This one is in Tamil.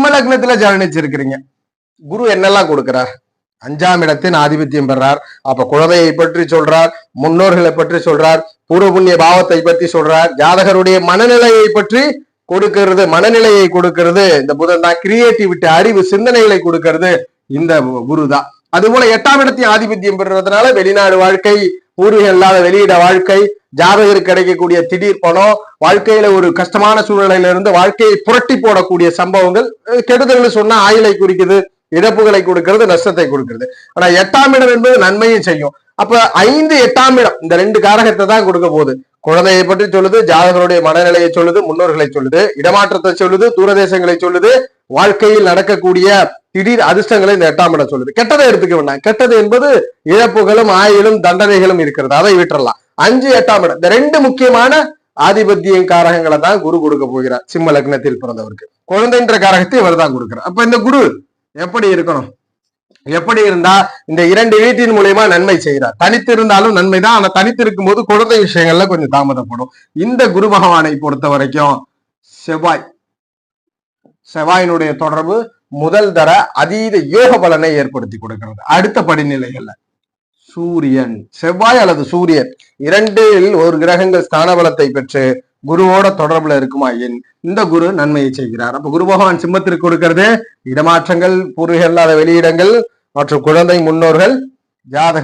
சிம்ம லக்னத்துல ஜனனிச்சிருக்கிறீங்க. குரு என்னெல்லாம் கொடுக்கிறார்? 5ஆம் இடத்தின் ஆதிபத்தியம் பெறார். அப்ப குழந்தையை பற்றி சொல்றார், முன்னோர்களை பற்றி சொல்றார், பூர்வ புண்ணிய பாவத்தை பற்றி சொல்றார், ஜாதகருடைய மனநிலையை பற்றி கொடுக்கிறது. மனநிலையை கொடுக்கிறது இந்த புதன் தான். கிரியேட்டிவிட்டி, அறிவு, சிந்தனைகளை கொடுக்கிறது இந்த குரு தான். அது போல 8ஆம் இடத்தின் ஆதிபத்தியம் பெறுறதுனால வெளிநாடு வாழ்க்கை, பூர்வீகம் இல்லாத வெளியிட வாழ்க்கை, ஜாதகருக்கு கிடைக்கக்கூடிய திடீர் பணம், வாழ்க்கையில ஒரு கஷ்டமான சூழ்நிலையில இருந்து வாழ்க்கையை புரட்டி போடக்கூடிய சம்பவங்கள். கெடுதல்னு சொன்னா ஆயுளை குறிக்குது, இழப்புகளை கொடுக்கிறது, நஷ்டத்தை கொடுக்கிறது. ஆனா 8ஆம் இடம் என்பது நன்மையும் செய்யும். அப்ப 5, 8ஆம் இடம் இந்த 2 காரகத்தை தான் கொடுக்க போகுது. குழந்தையை பற்றி சொல்லுது, ஜாதகருடைய மனநிலையை சொல்லுது, முன்னோர்களை சொல்லுது, இடமாற்றத்தை சொல்லுது, தூரதேசங்களை சொல்லுது, வாழ்க்கையில் நடக்கக்கூடிய திடீர் அதிர்ஷ்டங்களை இந்த 8ஆம் இடம் சொல்லுது. கெட்டதை எடுத்துக்க வேண்டாம். கெட்டது என்பது இழப்புகளும் ஆயுளும் தண்டனைகளும் இருக்கிறது, அதை விட்டுறலாம். 5, 8ஆம் இடம் இந்த 2 முக்கியமான ஆதிபத்திய காரகங்களை தான் குரு கொடுக்க போகிறார் சிம்ம லக்னத்தில் பிறந்தவருக்கு. குழந்தைன்ற காரகத்தை இவர் தான் கொடுக்கிறார். அப்ப இந்த குரு எப்படி இருக்கணும்? எப்படி இருந்தா இந்த 2 வீட்டின் மூலியமா நன்மை செய்யறார். தனித்து இருந்தாலும் நன்மைதான். ஆனா தனித்து இருக்கும் போது குழந்தை விஷயங்கள்ல கொஞ்சம் தாமதப்படும். இந்த குரு பகவானை பொறுத்த வரைக்கும் செவ்வாயினுடைய தொடர்பு முதல் தர அதீத யோக பலனை ஏற்படுத்தி கொடுக்கிறது. அடுத்த படிநிலைகள்ல சூரியன், செவ்வாய் அல்லது சூரியன் 2இல் ஒரு கிரகங்கள் ஸ்தான பலத்தை பெற்று குருவோட தொடர்புல இருக்குமாயின் இந்த குரு நன்மையை செய்கிறார். அப்ப குரு பகவான் சிம்மத்திற்கு கொடுக்கிறது இடமாற்றங்கள், பூர்வீகம் இல்லாத வெளியிடங்கள் மற்றும் குழந்தை, முன்னோர்கள், ஜாதக